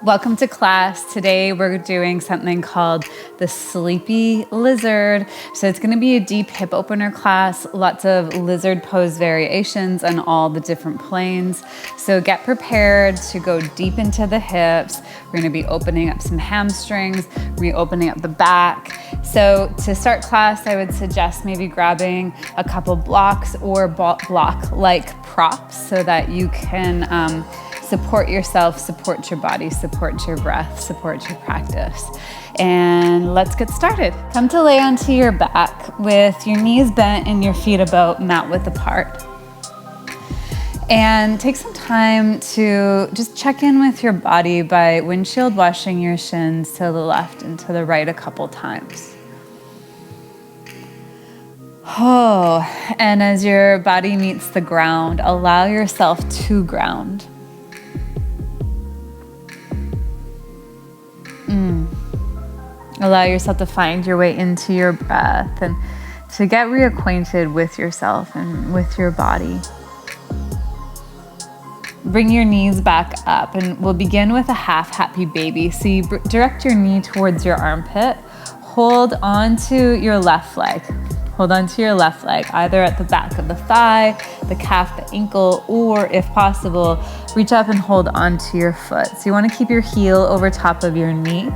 Welcome to class. Today we're doing something called the Sleepy Lizard. So it's going to be a deep hip opener class, lots of lizard pose variations on all the different planes. So get prepared to go deep into the hips. We're going to be opening up some hamstrings, we're going to be opening up the back. So to start class, I would suggest maybe grabbing a couple blocks or block-like props so that you can support yourself, support your body, support your breath, support your practice. And let's get started. Come to lay onto your back with your knees bent and your feet about mat width apart. And take some time to just check in with your body by windshield washing your shins to the left and to the right a couple times. Oh, and as your body meets the ground, allow yourself to ground. Allow yourself to find your way into your breath and to get reacquainted with yourself and with your body. Bring your knees back up and we'll begin with a half happy baby. So you direct your knee towards your armpit. Hold onto your left leg. Hold onto your left leg, either at the back of the thigh, the calf, the ankle, or if possible, reach up and hold onto your foot. So you want to keep your heel over top of your knee.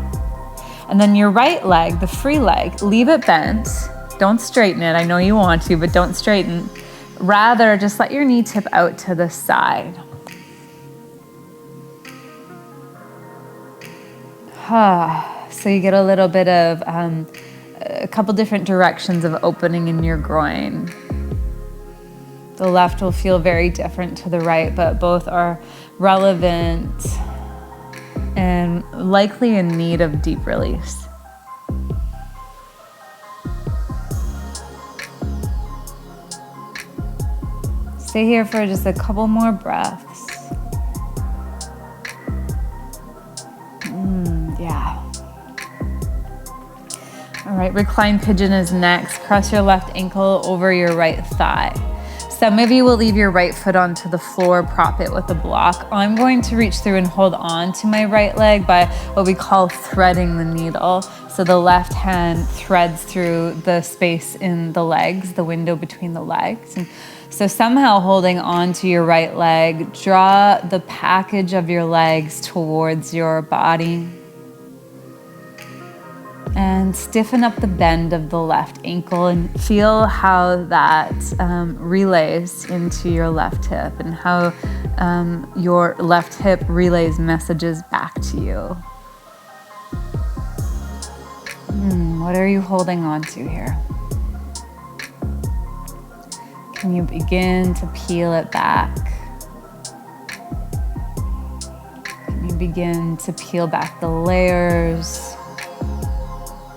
And then your right leg, the free leg, leave it bent. Don't straighten it. I know you want to, but don't straighten. Rather, just let your knee tip out to the side. So you get a little bit of a couple different directions of opening in your groin. The left will feel very different to the right, but both are relevant and likely in need of deep release. Stay here for just a couple more breaths. All right, recline pigeon is next. Cross your left ankle over your right thigh. Some of you will leave your right foot onto the floor, prop it with a block. I'm going to reach through and hold on to my right leg by what we call threading the needle. So the left hand threads through the space in the legs, the window between the legs. And so somehow holding on to your right leg, draw the package of your legs towards your body. And stiffen up the bend of the left ankle and feel how that relays into your left hip and how your left hip relays messages back to you. What are you holding on to here? Can you begin to peel it back? Can you begin to peel back the layers?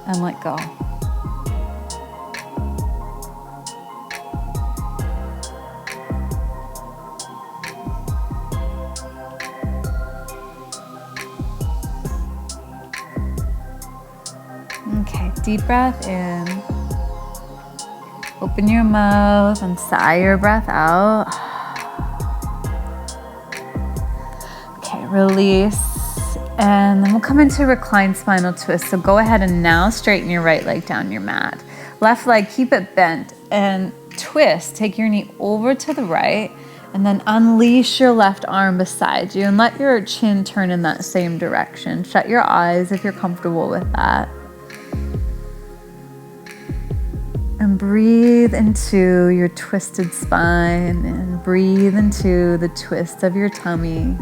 And let go. Okay, deep breath in. Open your mouth and sigh your breath out. Okay, release. And then we'll come into reclined spinal twist. So go ahead and now straighten your right leg down your mat. Left leg, keep it bent and twist. Take your knee over to the right and then unleash your left arm beside you and let your chin turn in that same direction. Shut your eyes if you're comfortable with that. And breathe into your twisted spine and breathe into the twist of your tummy.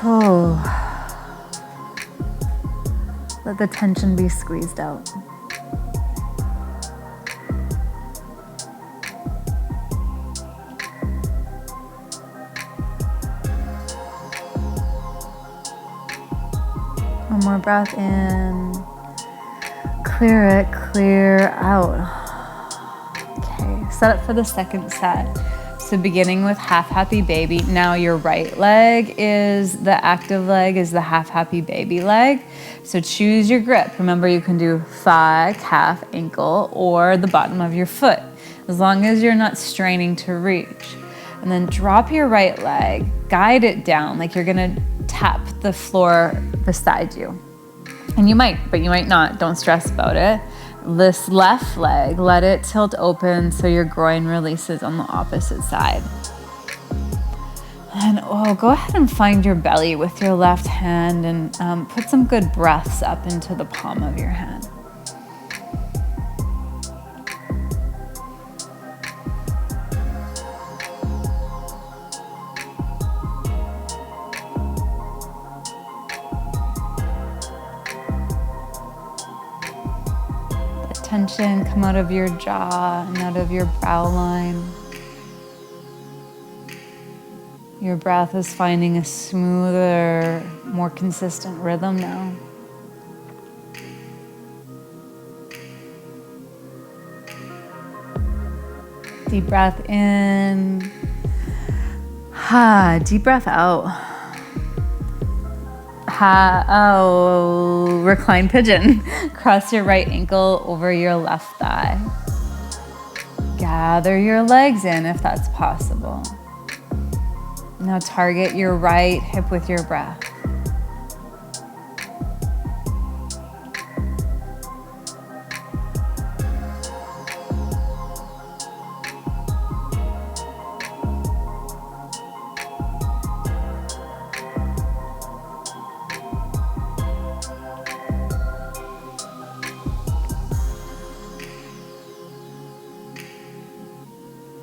Oh, let the tension be squeezed out. One more breath in. Clear it, clear out. Okay, set up for the second set. So beginning with half happy baby. Now your right leg is the active leg, is the half happy baby leg. So choose your grip. Remember, you can do thigh, calf, ankle, or the bottom of your foot, as long as you're not straining to reach. And then drop your right leg, guide it down like you're gonna tap the floor beside you. And you might, but you might not. Don't stress about it. This left leg, let it tilt open so your groin releases on the opposite side. And go ahead and find your belly with your left hand and put some good breaths up into the palm of your hand. Let tension come out of your jaw and out of your brow line. Your breath is finding a smoother, more consistent rhythm now. Deep breath in. Deep breath out. Recline pigeon. Cross your right ankle over your left thigh. Gather your legs in if that's possible. Now target your right hip with your breath.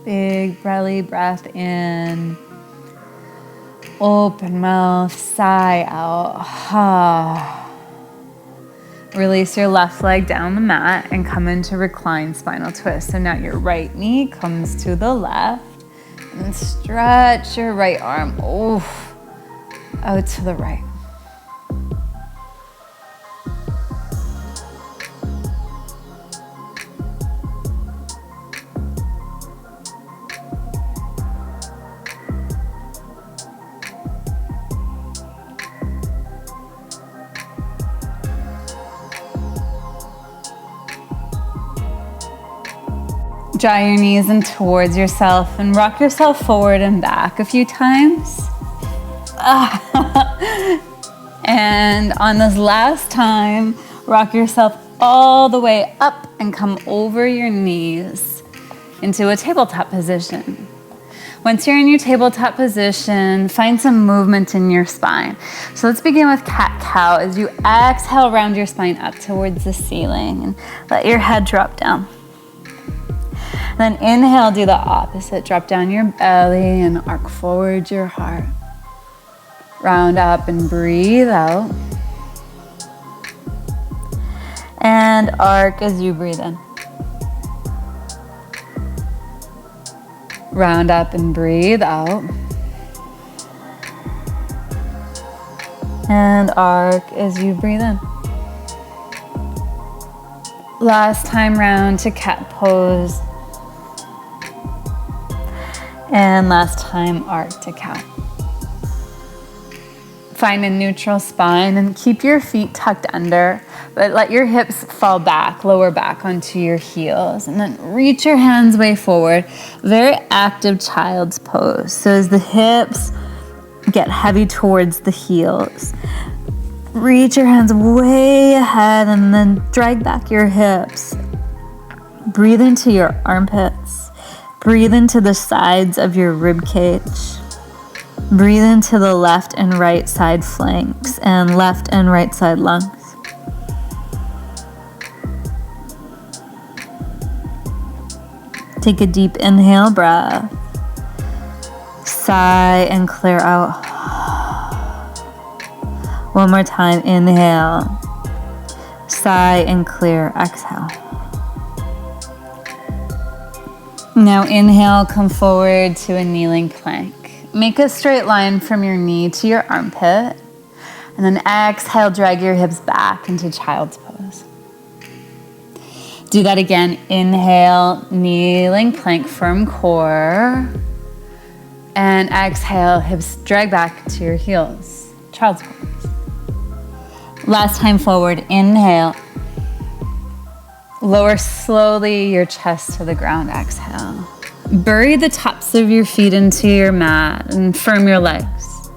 Big belly breath in. Open mouth, sigh out. Release your left leg down the mat and come into reclined spinal twist. So now your right knee comes to the left and stretch your right arm out to the right. Draw your knees in towards yourself and rock yourself forward and back a few times. And on this last time, rock yourself all the way up and come over your knees into a tabletop position. Once you're in your tabletop position, find some movement in your spine. So let's begin with cat-cow. As you exhale, round your spine up towards the ceiling and let your head drop down. Then inhale, do the opposite. Drop down your belly and arc forward your heart. Round up and breathe out. And arc as you breathe in. Round up and breathe out. And arc as you breathe in. Last time round to cat pose. And last time, arc to cow. Find a neutral spine and keep your feet tucked under, but let your hips fall back, lower back onto your heels. And then reach your hands way forward. Very active child's pose. So as the hips get heavy towards the heels, reach your hands way ahead and then drag back your hips. Breathe into your armpits. Breathe into the sides of your rib cage. Breathe into the left and right side flanks and left and right side lungs. Take a deep inhale breath. Sigh and clear out. One more time, inhale. Sigh and clear, exhale. Now inhale, come forward to a kneeling plank. Make a straight line from your knee to your armpit. And then exhale, drag your hips back into child's pose. Do that again. Inhale, kneeling plank, firm core. And exhale, hips drag back to your heels. Child's pose. Last time forward, inhale. Lower slowly your chest to the ground, exhale. Bury the tops of your feet into your mat and firm your legs.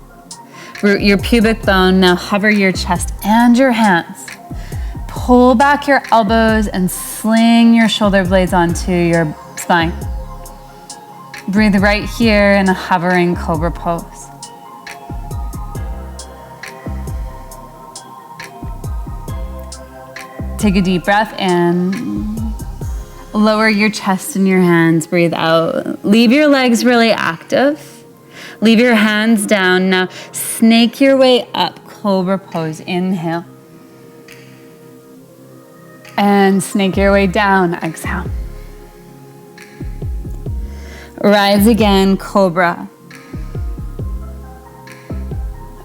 Root your pubic bone. Now hover your chest and your hands. Pull back your elbows and sling your shoulder blades onto your spine. Breathe right here in a hovering cobra pose. Take a deep breath in. Lower your chest and your hands. Breathe out. Leave your legs really active. Leave your hands down. Now snake your way up, cobra pose. Inhale. And snake your way down. Exhale. Rise again, cobra.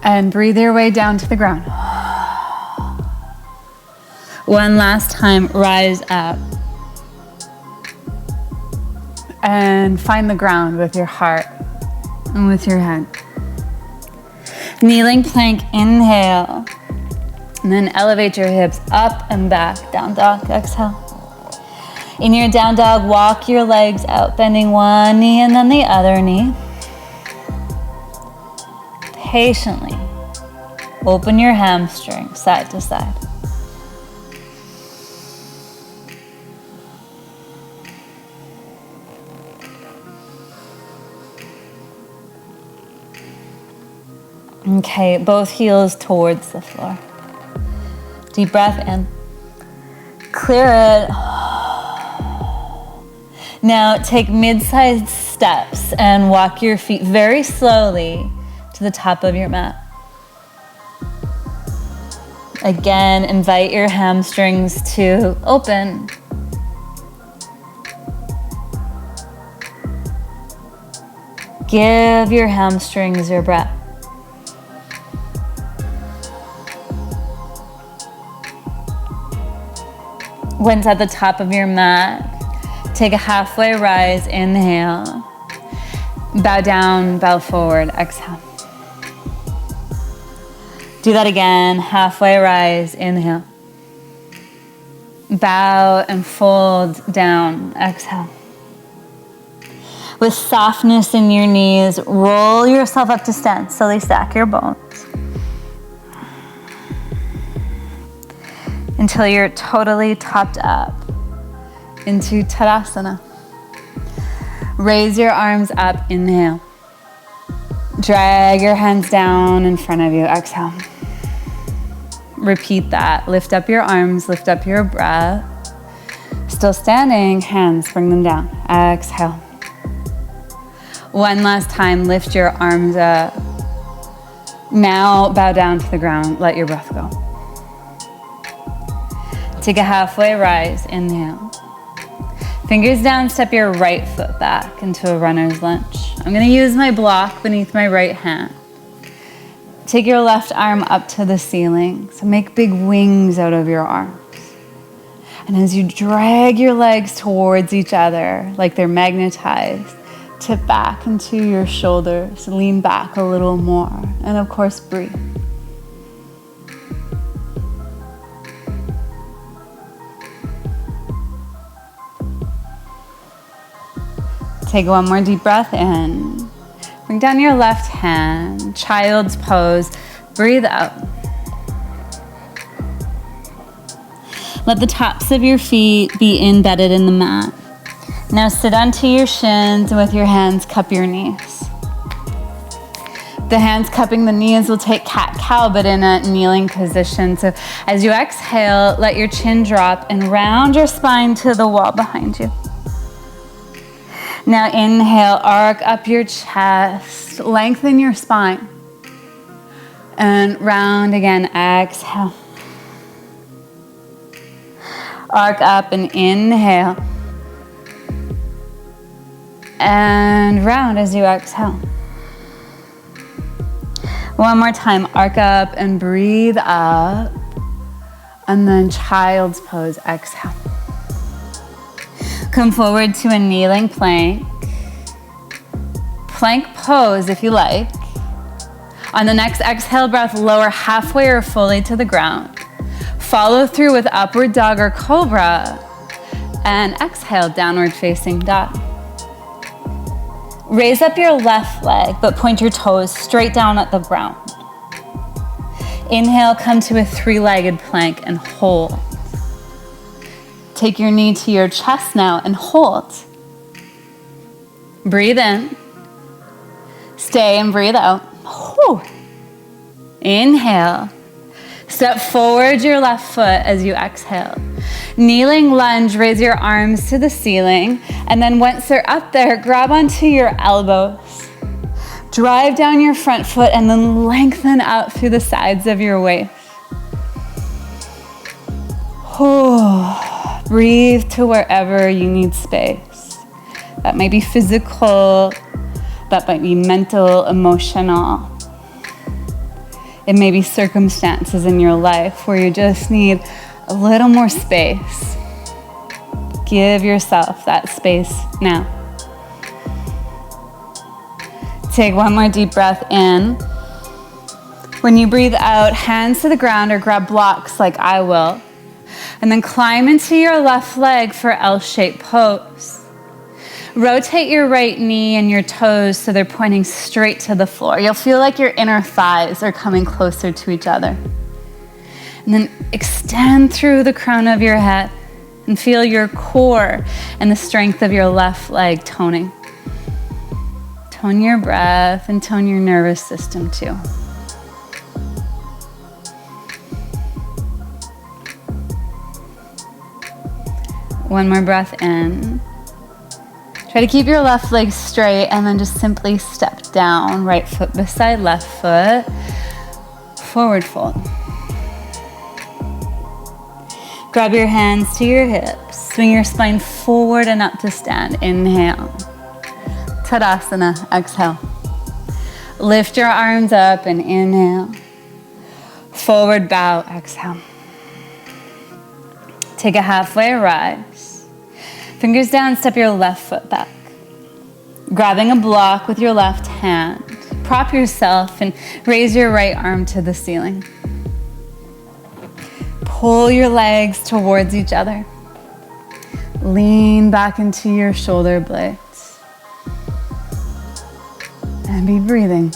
And breathe your way down to the ground. One last time, rise up. And find the ground with your heart and with your head. Kneeling plank, inhale. And then elevate your hips up and back, down dog, exhale. In your down dog, walk your legs out, bending one knee and then the other knee. Patiently open your hamstring side to side. Okay, both heels towards the floor. Deep breath in. Clear it. Now take mid-sized steps and walk your feet very slowly to the top of your mat. Again, invite your hamstrings to open. Give your hamstrings your breath. Once at the top of your mat, take a halfway rise, inhale. Bow down, bow forward, exhale. Do that again, halfway rise, inhale. Bow and fold down, exhale. With softness in your knees, roll yourself up to stand, slowly stack your bones. Until you're totally topped up into Tadasana. Raise your arms up, inhale. Drag your hands down in front of you, exhale. Repeat that. Lift up your arms, lift up your breath. Still standing, hands, bring them down. Exhale. One last time, lift your arms up. Now bow down to the ground, let your breath go. Take a halfway rise, inhale. Fingers down, step your right foot back into a runner's lunge. I'm gonna use my block beneath my right hand. Take your left arm up to the ceiling. So make big wings out of your arms. And as you drag your legs towards each other, like they're magnetized, tip back into your shoulders, lean back a little more, and of course, breathe. Take one more deep breath in. Bring down your left hand, child's pose. Breathe out. Let the tops of your feet be embedded in the mat. Now sit onto your shins and with your hands cup your knees. The hands cupping the knees will take cat-cow, but in a kneeling position. So as you exhale, let your chin drop and round your spine to the wall behind you. Now inhale, arc up your chest, lengthen your spine. And round again, exhale. Arc up and inhale. And round as you exhale. One more time, arc up and breathe up. And then child's pose, exhale. Come forward to a kneeling plank. Plank pose if you like. On the next exhale breath, lower halfway or fully to the ground. Follow through with upward dog or cobra. And exhale, downward facing dog. Raise up your left leg, but point your toes straight down at the ground. Inhale, come to a 3-legged plank and hold. Take your knee to your chest now and hold. Breathe in. Stay and breathe out. Whew. Inhale. Step forward your left foot as you exhale. Kneeling lunge, raise your arms to the ceiling. And then once they're up there, grab onto your elbows. Drive down your front foot and then lengthen out through the sides of your waist. Breathe to wherever you need space. That might be physical, that might be mental, emotional. It may be circumstances in your life where you just need a little more space. Give yourself that space now. Take one more deep breath in. When you breathe out, hands to the ground or grab blocks like I will. And then climb into your left leg for L-shaped pose. Rotate your right knee and your toes so they're pointing straight to the floor. You'll feel like your inner thighs are coming closer to each other. And then extend through the crown of your head and feel your core and the strength of your left leg toning. Tone your breath and tone your nervous system too. One more breath in. Try to keep your left leg straight and then just simply step down, right foot beside left foot, forward fold. Grab your hands to your hips, swing your spine forward and up to stand. Inhale. Tadasana, exhale. Lift your arms up and inhale. Forward bow, exhale. Take a halfway rise. Fingers down, step your left foot back. Grabbing a block with your left hand, prop yourself and raise your right arm to the ceiling. Pull your legs towards each other. Lean back into your shoulder blades. And be breathing.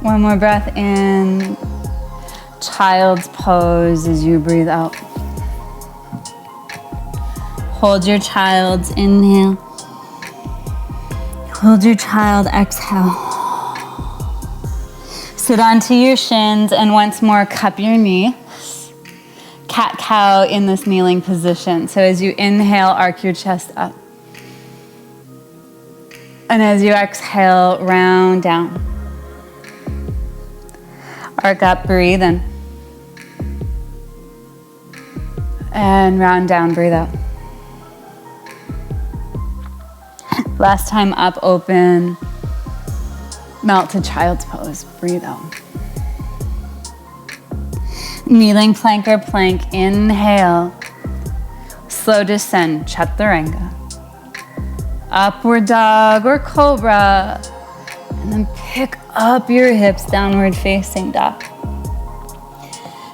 One more breath in. Child's pose as you breathe out. Hold your child's inhale. Hold your child, exhale. Sit onto your shins and once more cup your knees. Cat-cow in this kneeling position. So as you inhale, arc your chest up. And as you exhale, round down. Arc up, breathe in. And round down, breathe out. Last time up, open. Melt to child's pose, breathe out. Kneeling plank or plank, inhale. Slow descend, chaturanga. Upward dog or cobra. And then pick up your hips, downward facing dog.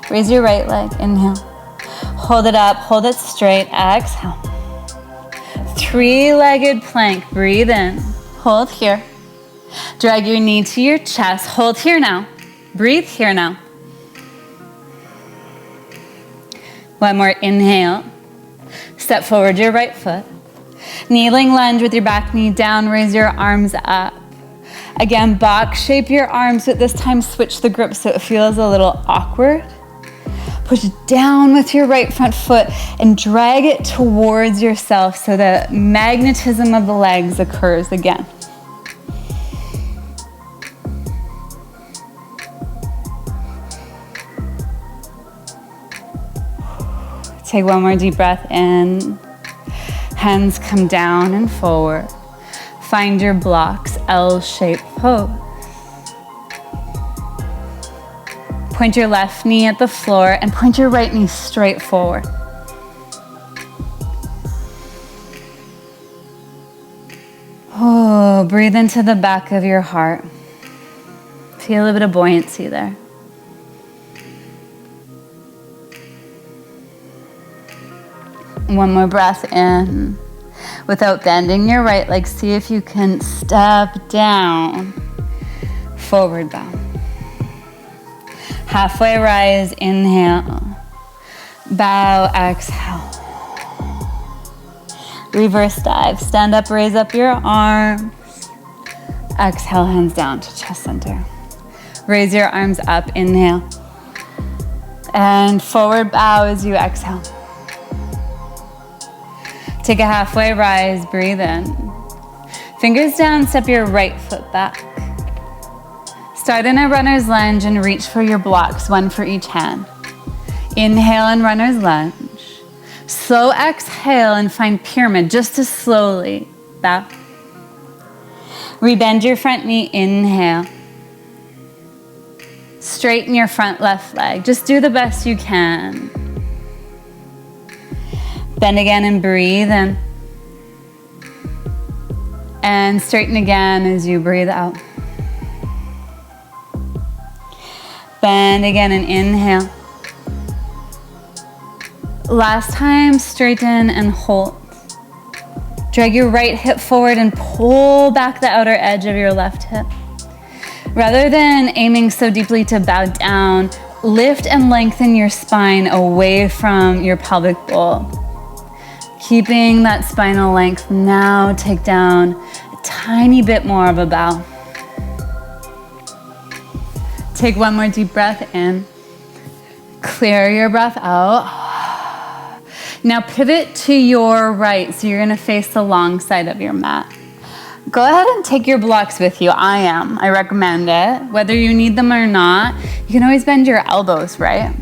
Raise your right leg, inhale. Hold it up, hold it straight, exhale. 3-legged plank, breathe in. Hold here. Drag your knee to your chest, hold here now. Breathe here now. One more, inhale. Step forward your right foot. Kneeling lunge with your back knee down, raise your arms up. Again, box shape your arms, but this time switch the grip so it feels a little awkward. Push down with your right front foot and drag it towards yourself so the magnetism of the legs occurs again. Take one more deep breath in. Hands come down and forward. Find your blocks, L-shaped pose. Point your left knee at the floor and point your right knee straight forward. Oh, breathe into the back of your heart. Feel a bit of buoyancy there. One more breath in. Without bending your right leg, see if you can step down. Forward bow. Halfway rise, inhale. Bow, exhale. Reverse dive. Stand up, raise up your arms. Exhale, hands down to chest center. Raise your arms up, inhale. And forward bow as you exhale. Take a halfway rise, breathe in. Fingers down, step your right foot back. Start in a runner's lunge and reach for your blocks, one for each hand. Inhale and runner's lunge. Slow exhale and find pyramid just as slowly. Bow. Rebend your front knee, inhale. Straighten your front left leg. Just do the best you can. Bend again and breathe in. And straighten again as you breathe out. Bend again and inhale. Last time, straighten and hold. Drag your right hip forward and pull back the outer edge of your left hip. Rather than aiming so deeply to bow down, lift and lengthen your spine away from your pelvic bowl. Keeping that spinal length, now take down a tiny bit more of a bow. Take one more deep breath in. Clear your breath out. Now pivot to your right, so you're gonna face the long side of your mat. Go ahead and take your blocks with you. I recommend it. Whether you need them or not, you can always bend your elbows, right?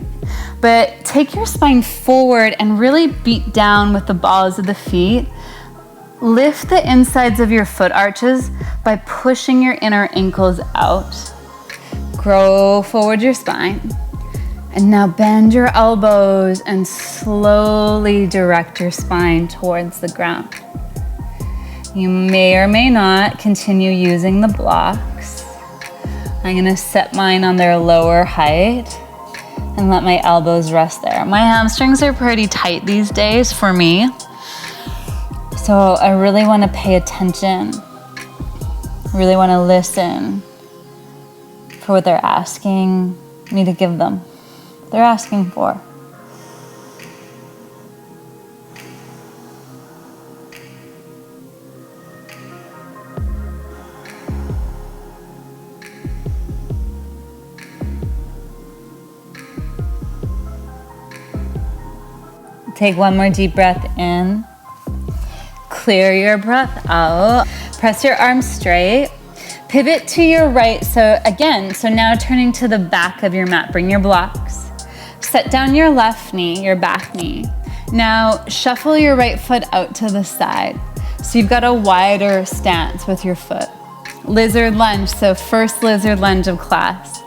But take your spine forward and really beat down with the balls of the feet. Lift the insides of your foot arches by pushing your inner ankles out. Grow forward your spine. And now bend your elbows and slowly direct your spine towards the ground. You may or may not continue using the blocks. I'm gonna set mine on their lower height and let my elbows rest there. My hamstrings are pretty tight these days for me, so I really wanna pay attention, really wanna listen for what they're asking me to give them. They're asking for. Take one more deep breath in. Clear your breath out. Press your arms straight. Pivot to your right. So now turning to the back of your mat. Bring your blocks. Set down your left knee, your back knee. Now shuffle your right foot out to the side. So you've got a wider stance with your foot. Lizard lunge, so first lizard lunge of class.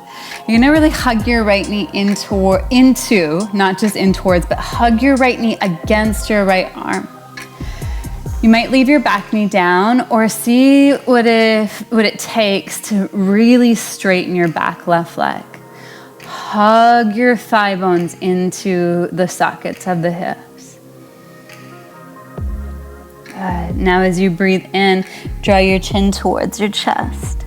You're gonna really hug your right knee into, not just in towards, but hug your right knee against your right arm. You might leave your back knee down or see what it takes to really straighten your back left leg. Hug your thigh bones into the sockets of the hips. Good. Now as you breathe in, draw your chin towards your chest.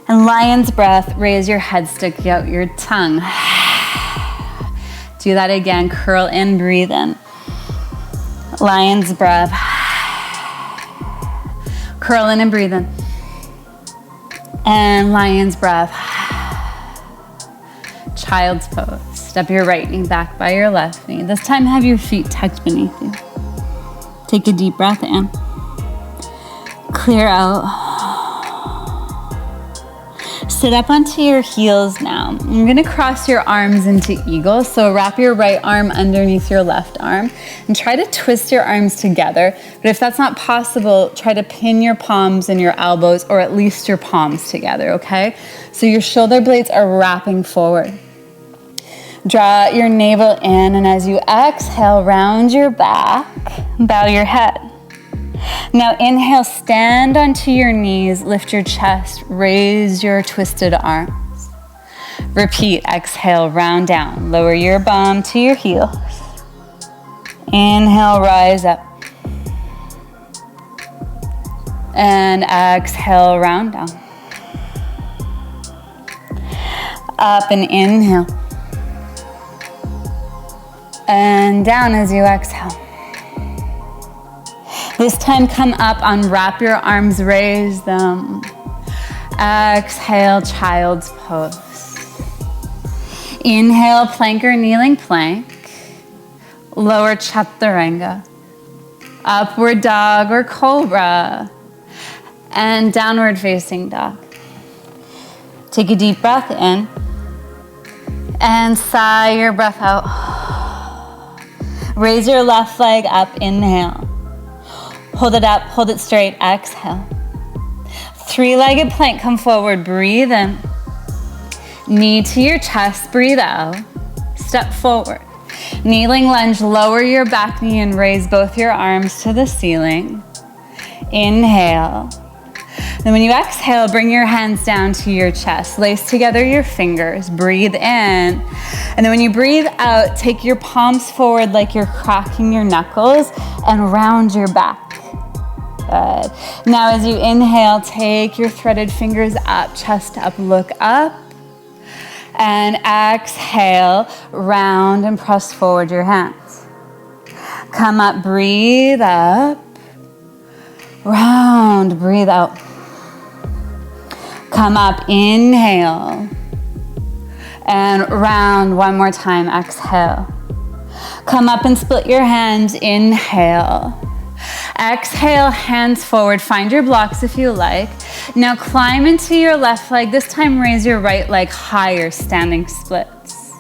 And lion's breath, raise your head, stick out your tongue. Do that again, curl in, breathe in. Lion's breath. Curl in and breathe in. And lion's breath. Child's pose. Step your right knee back by your left knee. This time have your feet tucked beneath you. Take a deep breath in. Clear out. Sit up onto your heels now. I'm gonna cross your arms into eagle. So wrap your right arm underneath your left arm and try to twist your arms together. But if that's not possible, try to pin your palms and your elbows, or at least your palms together, okay? So your shoulder blades are wrapping forward. Draw your navel in, and as you exhale, round your back, bow your head. Now inhale, stand onto your knees, lift your chest, raise your twisted arms. Repeat, exhale, round down, lower your bum to your heels. Inhale, rise up. And exhale, round down. Up and inhale. And down as you exhale. This time come up, unwrap your arms, raise them. Exhale, child's pose. Inhale, plank or kneeling plank. Lower chaturanga. Upward dog or cobra. And downward facing dog. Take a deep breath in. And sigh your breath out. Raise your left leg up, inhale. Hold it up, hold it straight, exhale. Three-legged plank, come forward, breathe in. Knee to your chest, breathe out. Step forward. Kneeling lunge, lower your back knee and raise both your arms to the ceiling. Inhale. Then when you exhale, bring your hands down to your chest. Lace together your fingers, breathe in. And then when you breathe out, take your palms forward like you're cracking your knuckles and round your back. Good. Now as you inhale, take your threaded fingers up, chest up, look up. And exhale, round and press forward your hands. Come up, breathe up. Round, breathe out. Come up, inhale. And round one more time, exhale. Come up and split your hands, inhale. Exhale, hands forward. Find your blocks if you like. Now climb into your left leg. This time raise your right leg higher, standing splits.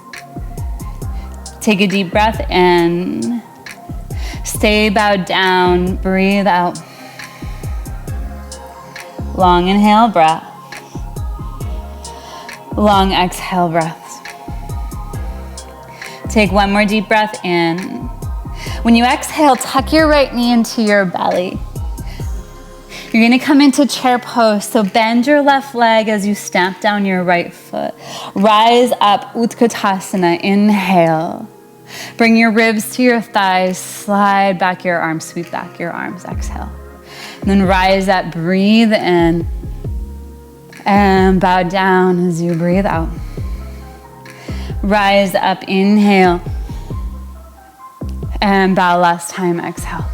Take a deep breath in. Stay bowed down. Breathe out. Long inhale, breath. Long exhale, breaths. Take one more deep breath in. When you exhale, tuck your right knee into your belly. You're gonna come into chair pose, so bend your left leg as you stamp down your right foot. Rise up, Utkatasana, inhale. Bring your ribs to your thighs, slide back your arms, sweep back your arms, exhale. And then rise up, breathe in, and bow down as you breathe out. Rise up, inhale. And bow last time, exhale.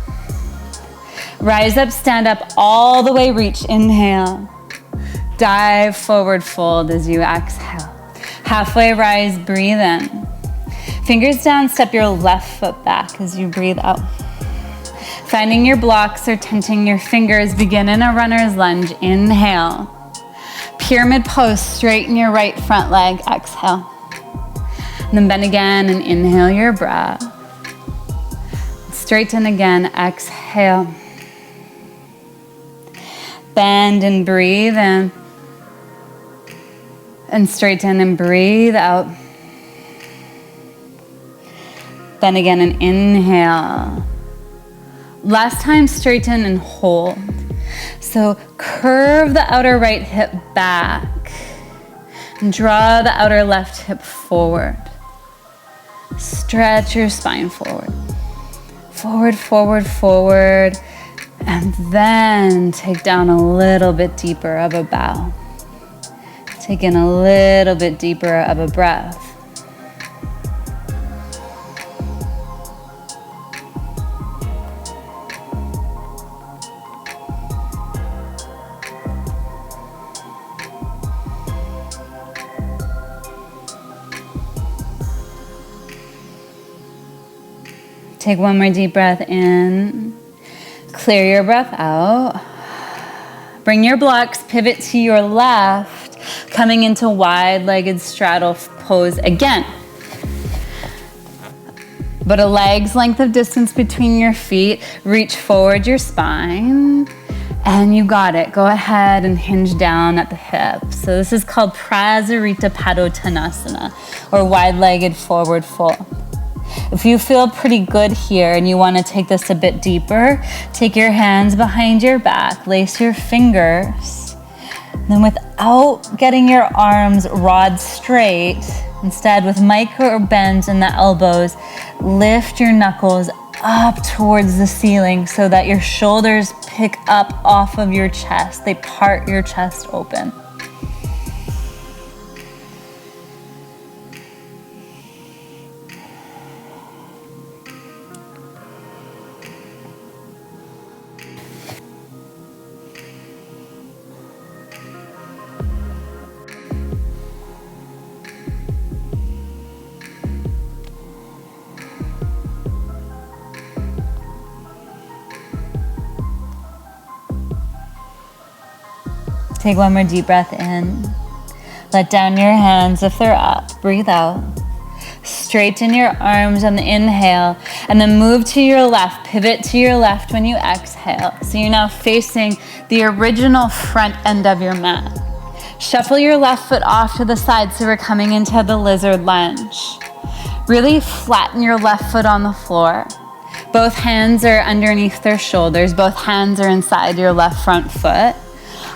Rise up, stand up, all the way reach, inhale. Dive forward, fold as you exhale. Halfway rise, breathe in. Fingers down, step your left foot back as you breathe out. Finding your blocks or tenting your fingers, begin in a runner's lunge, inhale. Pyramid pose, straighten your right front leg, exhale. And then bend again and inhale your breath. Straighten again, exhale. Bend and breathe in. And straighten and breathe out. Bend again and inhale. Last time, straighten and hold. So curve the outer right hip back. And draw the outer left hip forward. Stretch your spine forward. Forward, forward, forward, and then take down a little bit deeper of a bow. Take in a little bit deeper of a breath. Take one more deep breath in. Clear your breath out. Bring your blocks, pivot to your left, coming into wide-legged straddle pose again. But a leg's length of distance between your feet. Reach forward your spine. And you got it. Go ahead and hinge down at the hips. So this is called Prasarita Padottanasana, or wide-legged forward fold. If you feel pretty good here and you want to take this a bit deeper, take your hands behind your back, lace your fingers. Then without getting your arms rod straight, instead with micro bends in the elbows, lift your knuckles up towards the ceiling so that your shoulders pick up off of your chest. They part your chest open. Take one more deep breath in. Let down your hands if they're up. Breathe out. Straighten your arms on the inhale and then move to your left. Pivot to your left when you exhale. So you're now facing the original front end of your mat. Shuffle your left foot off to the side so we're coming into the lizard lunge. Really flatten your left foot on the floor. Both hands are underneath their shoulders. Both hands are inside your left front foot.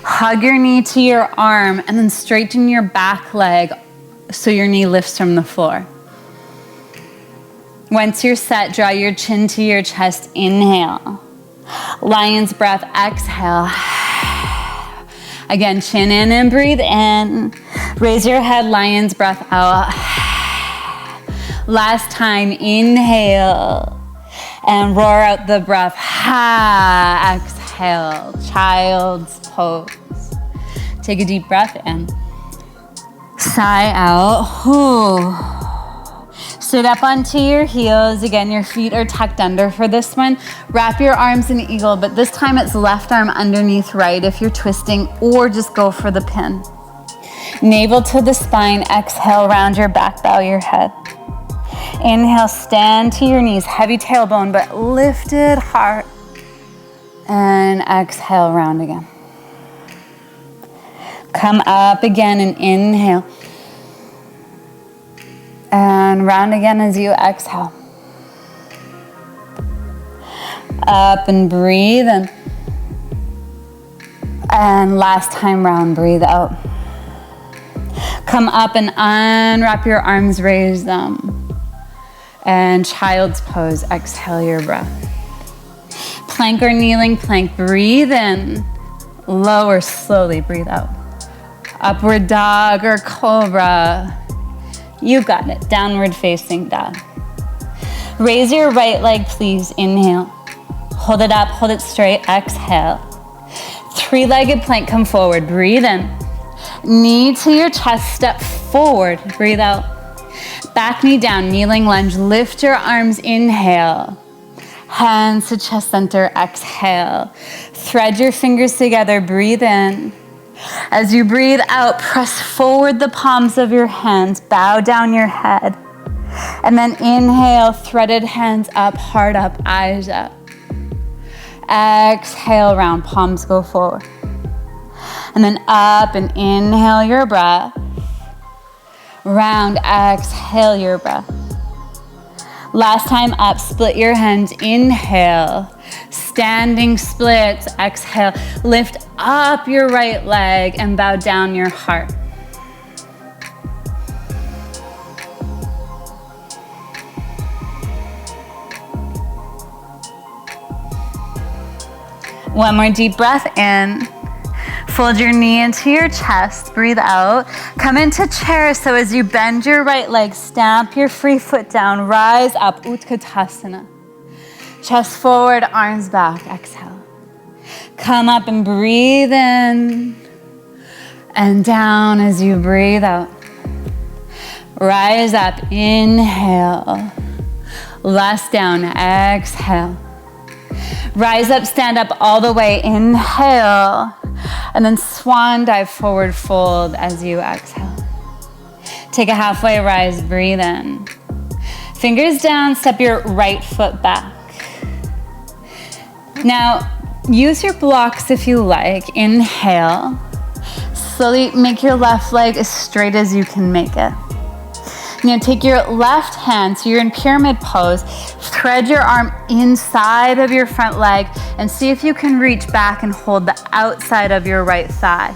Hug your knee to your arm and then straighten your back leg so your knee lifts from the floor. Once you're set, draw your chin to your chest. Inhale. Lion's breath. Exhale. Again, chin in and breathe in. Raise your head. Lion's breath out. Last time. Inhale. And roar out the breath. Exhale. Child's pose. Take a deep breath in. Sigh out. Sit up onto your heels. Again, your feet are tucked under for this one. Wrap your arms in eagle, but this time it's left arm underneath right if you're twisting, or just go for the pin. Navel to the spine. Exhale, round your back, bow your head. Inhale, stand to your knees. Heavy tailbone, but lifted heart. And exhale, round again. Come up again and inhale. And round again as you exhale. Up and breathe in. And last time round, breathe out. Come up and unwrap your arms, raise them. And child's pose, exhale your breath. Plank or kneeling plank, breathe in. Lower slowly, breathe out. Upward dog or cobra. You got it. Downward facing dog. Raise your right leg, please. Inhale. Hold it up, hold it straight. Exhale. Three-legged plank, come forward. Breathe in. Knee to your chest, step forward. Breathe out. Back knee down, kneeling lunge. Lift your arms, inhale. Hands to chest center, exhale. Thread your fingers together, breathe in. As you breathe out, press forward the palms of your hands, bow down your head. And then inhale, threaded hands up, heart up, eyes up. Exhale, round, palms go forward. And then up and inhale your breath. Round, exhale your breath. Last time up, split your hands, inhale. Standing splits, exhale. Lift up your right leg and bow down your heart. One more deep breath in. Fold your knee into your chest, breathe out. Come into chair, so as you bend your right leg, stamp your free foot down, rise up, Utkatasana. Chest forward, arms back, exhale. Come up and breathe in and down as you breathe out. Rise up, inhale. Last down, exhale. Rise up, stand up all the way, inhale. And then swan dive, forward fold as you exhale. Take a halfway rise, breathe in. Fingers down, step your right foot back. Now, use your blocks if you like. Inhale. Slowly make your left leg as straight as you can make it. Now take your left hand, so you're in pyramid pose. Thread your arm inside of your front leg and see if you can reach back and hold the outside of your right thigh.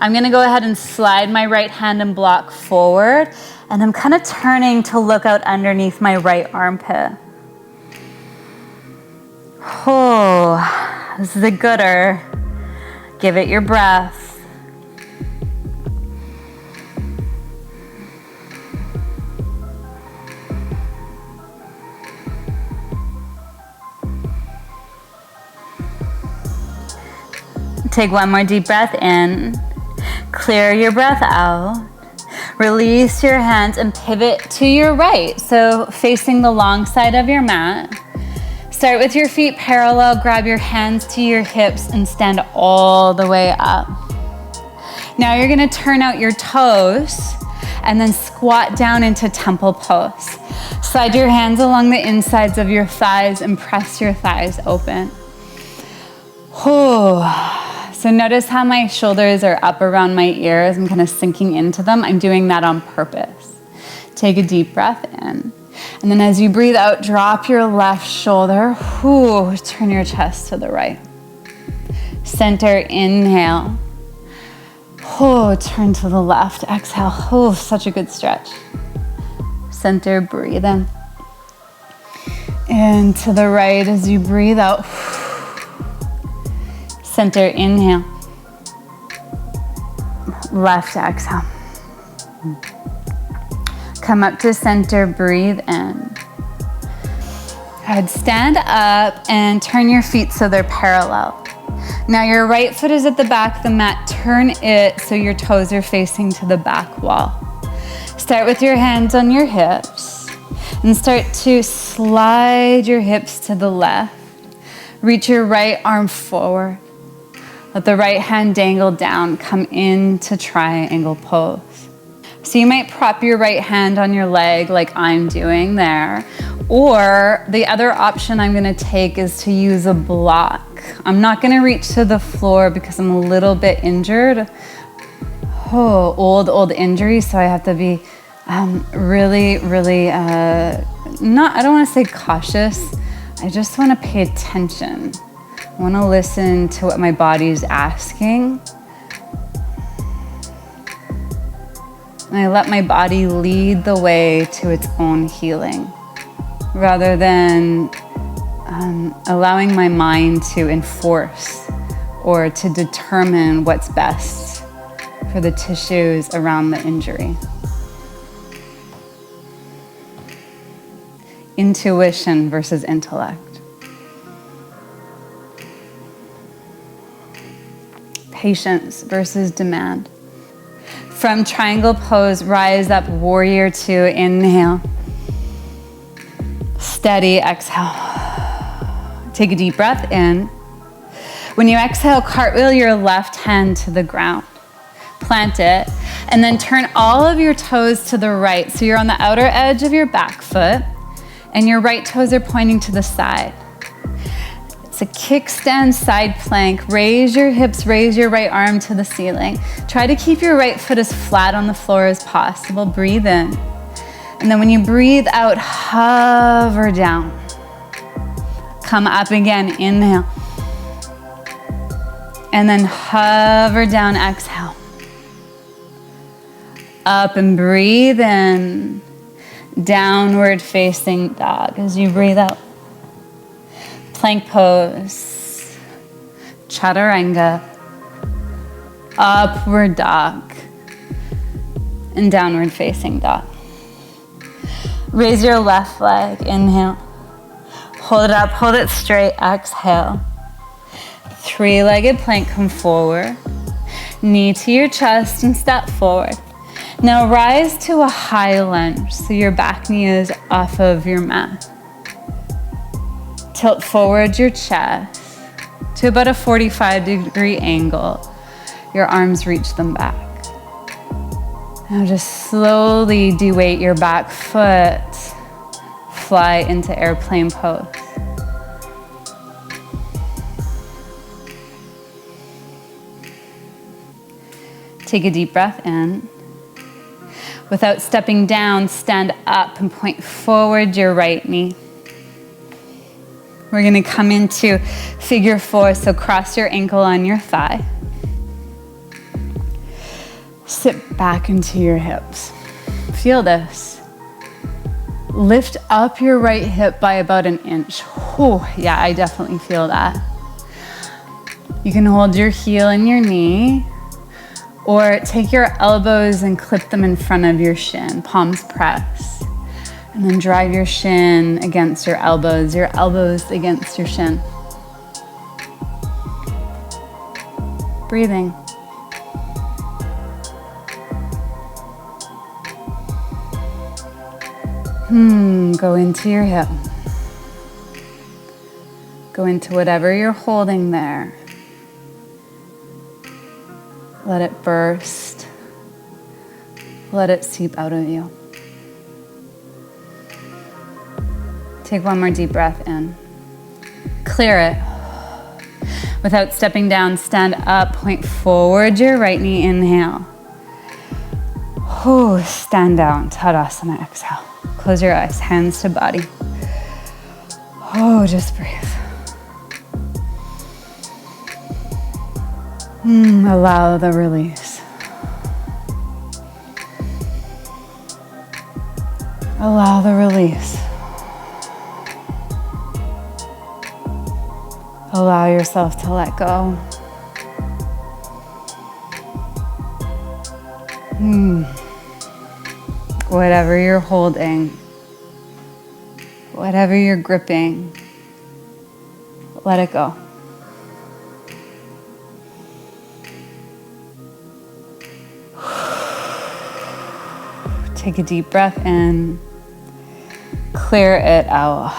I'm gonna go ahead and slide my right hand and block forward, and I'm kind of turning to look out underneath my right armpit. Oh, this is a gooder. Give it your breath. Take one more deep breath in. Clear your breath out. Release your hands and pivot to your right. So facing the long side of your mat. Start with your feet parallel. Grab your hands to your hips and stand all the way up. Now you're gonna turn out your toes and then squat down into temple pose. Slide your hands along the insides of your thighs and press your thighs open. So notice how my shoulders are up around my ears. I'm kind of sinking into them. I'm doing that on purpose. Take a deep breath in. And then as you breathe out, drop your left shoulder. Turn your chest to the right. Center, inhale. Turn to the left, exhale. Such a good stretch. Center, breathe in. And to the right as you breathe out. Center, inhale. Left, exhale. Come up to center, breathe in. Good. Stand up and turn your feet so they're parallel. Now your right foot is at the back of the mat. Turn it so your toes are facing to the back wall. Start with your hands on your hips and start to slide your hips to the left. Reach your right arm forward. Let the right hand dangle down. Come into triangle pose. So you might prop your right hand on your leg like I'm doing there. Or the other option I'm gonna take is to use a block. I'm not gonna reach to the floor because I'm a little bit injured. Old injury, so I have to be really, I don't wanna say cautious. I just wanna pay attention. I wanna listen to what my body's asking. And I let my body lead the way to its own healing, rather than allowing my mind to enforce or to determine what's best for the tissues around the injury. Intuition versus intellect. Patience versus demand. From triangle pose, rise up, warrior two, inhale. Steady, exhale. Take a deep breath in. When you exhale, cartwheel your left hand to the ground. Plant it, and then turn all of your toes to the right. So you're on the outer edge of your back foot, and your right toes are pointing to the side. It's a kickstand side plank. Raise your hips, raise your right arm to the ceiling. Try to keep your right foot as flat on the floor as possible. Breathe in. And then when you breathe out, hover down. Come up again, inhale. And then hover down, exhale. Up and breathe in. Downward facing dog as you breathe out. Plank pose. Chaturanga. Upward dog. And downward facing dog. Raise your left leg, inhale. Hold it up, hold it straight, exhale. Three-legged plank, come forward. Knee to your chest and step forward. Now rise to a high lunge, so your back knee is off of your mat. Tilt forward your chest to about a 45-degree angle. Your arms reach them back. Now just slowly de-weight your back foot. Fly into airplane pose. Take a deep breath in. Without stepping down, stand up and point forward your right knee. We're gonna come into figure four, so cross your ankle on your thigh. Sit back into your hips. Feel this. Lift up your right hip by about an inch. Whew, yeah, I definitely feel that. You can hold your heel in your knee, or take your elbows and clip them in front of your shin, palms press. And then drive your shin against your elbows against your shin. Breathing. Go into your hip. Go into whatever you're holding there. Let it burst. Let it seep out of you. Take one more deep breath in. Clear it. Without stepping down, stand up, point forward your right knee, inhale. Stand down, Tadasana, exhale. Close your eyes, hands to body. Just breathe. Allow the release. Allow the release. Allow yourself to let go. Whatever you're holding, whatever you're gripping, let it go. Take a deep breath in. Clear it out.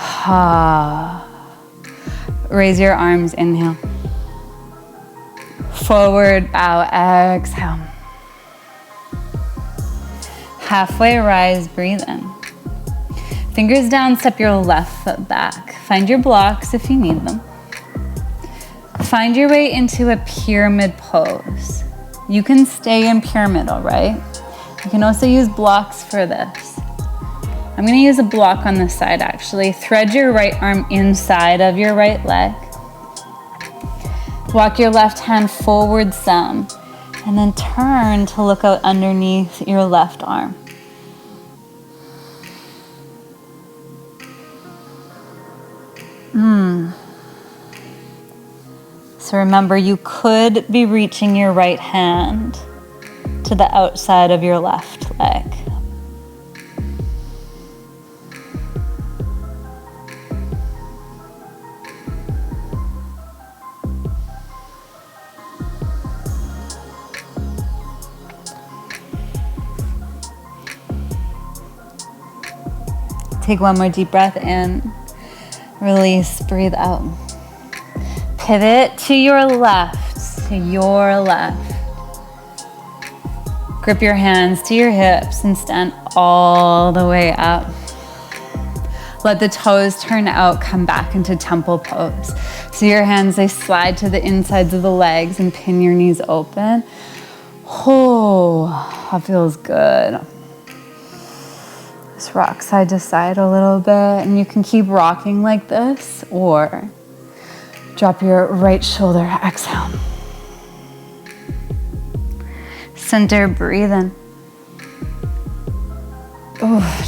Raise your arms, inhale. Forward bow, exhale. Halfway rise, breathe in. Fingers down, step your left foot back. Find your blocks if you need them. Find your way into a pyramid pose. You can stay in pyramidal, right? You can also use blocks for this. I'm going to use a block on this side actually. Thread your right arm inside of your right leg. Walk your left hand forward some, and then turn to look out underneath your left arm. So remember, you could be reaching your right hand to the outside of your left leg. Take one more deep breath in. Release, breathe out. Pivot to your left, Grip your hands to your hips and stand all the way up. Let the toes turn out, come back into temple pose. So your hands, they slide to the insides of the legs and pin your knees open. That feels good. Just rock side to side a little bit, and you can keep rocking like this, or drop your right shoulder, exhale. Center, breathe in.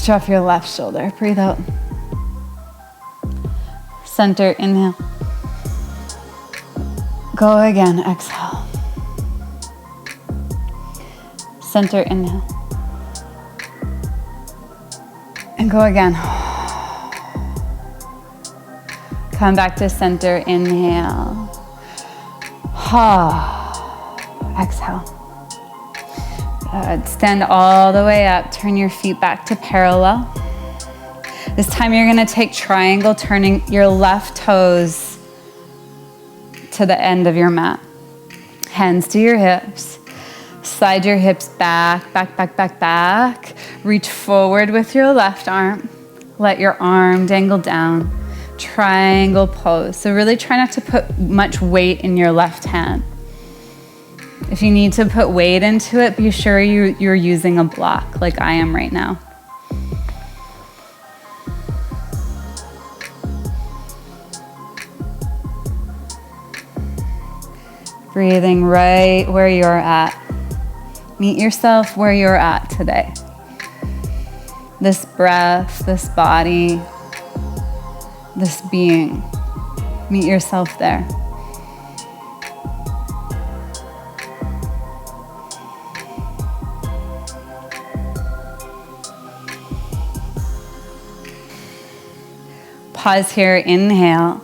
Drop your left shoulder, breathe out. Center, inhale. Go again, exhale. Center, inhale. And go again. Come back to center, inhale. Exhale. Good. Stand all the way up, turn your feet back to parallel. This time you're gonna take triangle, turning your left toes to the end of your mat. Hands to your hips. Slide your hips back, back, back, back, back. Reach forward with your left arm. Let your arm dangle down. Triangle pose. So really try not to put much weight in your left hand. If you need to put weight into it, be sure you're using a block like I am right now. Breathing right where you're at. Meet yourself where you're at today. This breath, this body, this being. Meet yourself there. Pause here, inhale.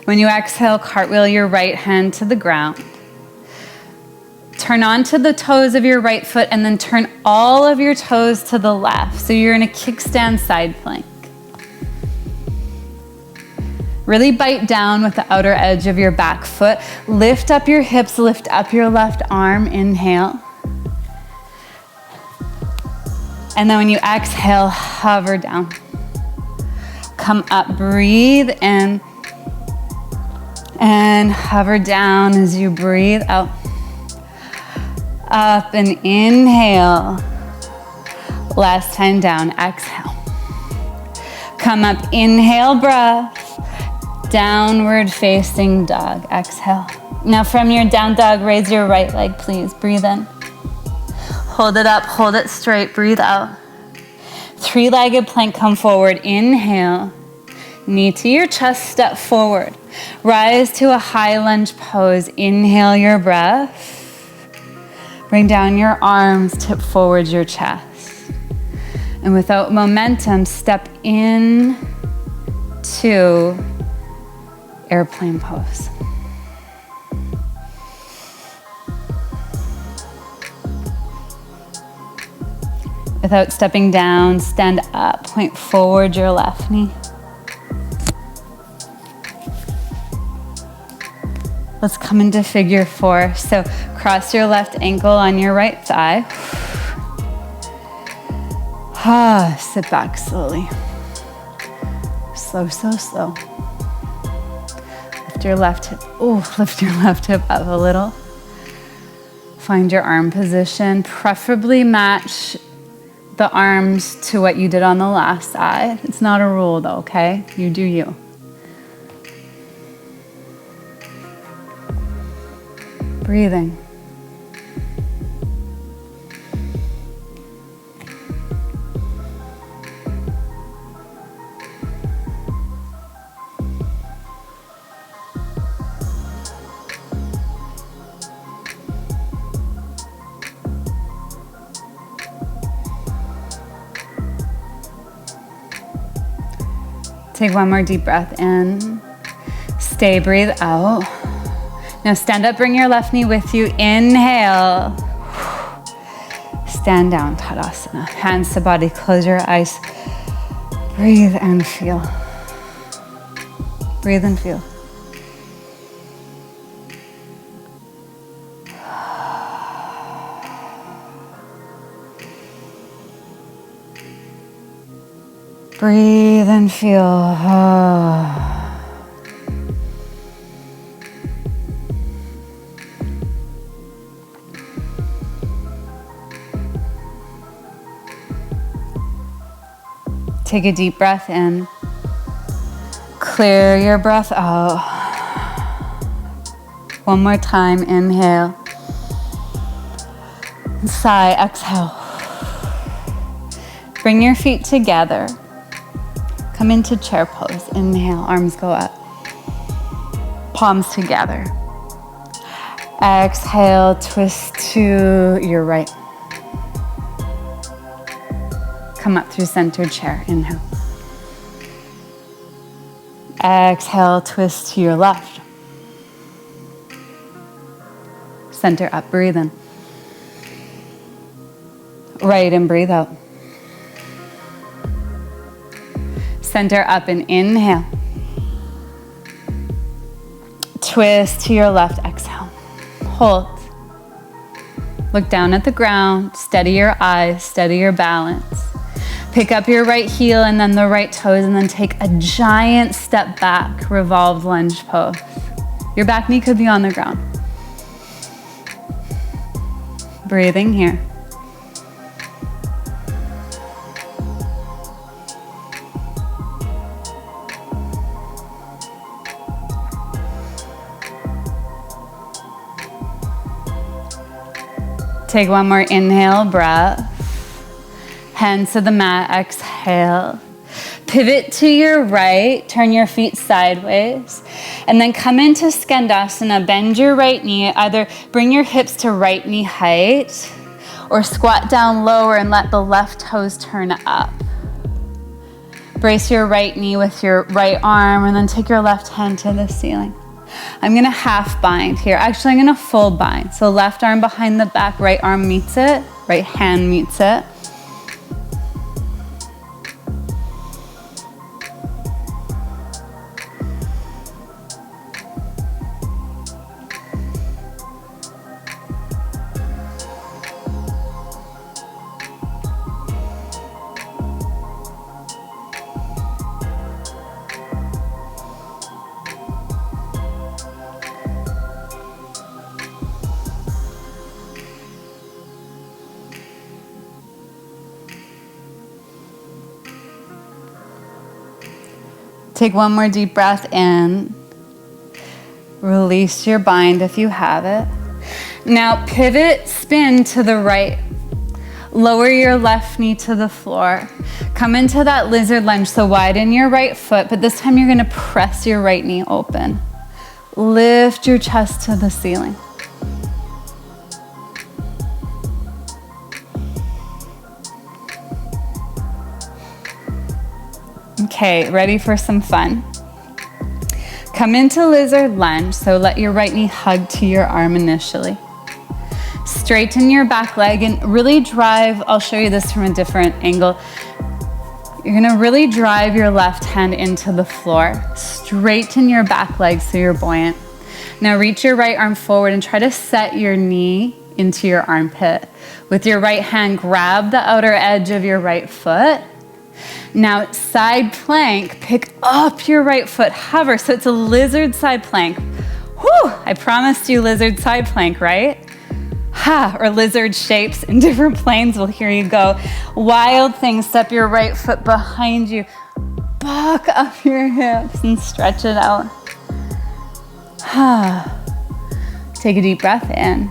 When you exhale, cartwheel your right hand to the ground. Turn onto the toes of your right foot and then turn all of your toes to the left. So you're in a kickstand side plank. Really bite down with the outer edge of your back foot. Lift up your hips, lift up your left arm, inhale. And then when you exhale, hover down. Come up, breathe in, and hover down as you breathe out. Up and inhale. Last time down, exhale. Come up, inhale, breath. Downward facing dog, exhale. Now from your down dog, raise your right leg, please. Breathe in. Hold it up, hold it straight, breathe out. Three-legged plank, come forward, inhale. Knee to your chest, step forward. Rise to a high lunge pose. Inhale your breath. Bring down your arms, tip forward your chest. And without momentum, step in to airplane pose. Without stepping down, stand up, point forward your left knee. Let's come into figure four. So cross your left ankle on your right thigh. Sit back slowly. Slow, slow, slow. Lift your left hip. Lift your left hip up a little. Find your arm position. Preferably match the arms to what you did on the last side. It's not a rule though, okay? You do you. Breathing. Take one more deep breath in. Stay, breathe out. Now stand up, bring your left knee with you. Inhale. Stand down, Tadasana. Hands to body, close your eyes. Breathe and feel. Breathe and feel. Breathe and feel. Take a deep breath in. Clear your breath out. One more time, inhale. Sigh, exhale. Bring your feet together. Come into chair pose. Inhale, arms go up. Palms together. Exhale, twist to your right. Come up through centered chair. Inhale. Exhale, twist to your left. Center up, breathe in. Right and breathe out. Center up and inhale. Twist to your left, exhale. Hold. Look down at the ground, steady your eyes, steady your balance. Pick up your right heel and then the right toes and then take a giant step back, revolved lunge pose. Your back knee could be on the ground. Breathing here. Take one more inhale, breath. Hands to the mat, exhale. Pivot to your right, turn your feet sideways, and then come into Skandasana. Bend your right knee, either bring your hips to right knee height or squat down lower and let the left toes turn up. Brace your right knee with your right arm and then take your left hand to the ceiling. I'm gonna half bind here. Actually, I'm gonna full bind. So left arm behind the back, right arm meets it, right hand meets it. Take one more deep breath in. Release your bind if you have it. Now pivot, spin to the right. Lower your left knee to the floor. Come into that lizard lunge, so widen your right foot, but this time you're gonna press your right knee open. Lift your chest to the ceiling. Okay, ready for some fun? Come into lizard lunge, so let your right knee hug to your arm initially. Straighten your back leg and really drive, I'll show you this from a different angle. You're gonna really drive your left hand into the floor. Straighten your back leg so you're buoyant. Now reach your right arm forward and try to set your knee into your armpit. With your right hand, grab the outer edge of your right foot. Now side plank, pick up your right foot, hover. So it's a lizard side plank. Whew, I promised you lizard side plank, right? Ha, or lizard shapes in different planes. Well, here you go. Wild thing, step your right foot behind you. Buck up your hips and stretch it out. Ha. Take a deep breath in.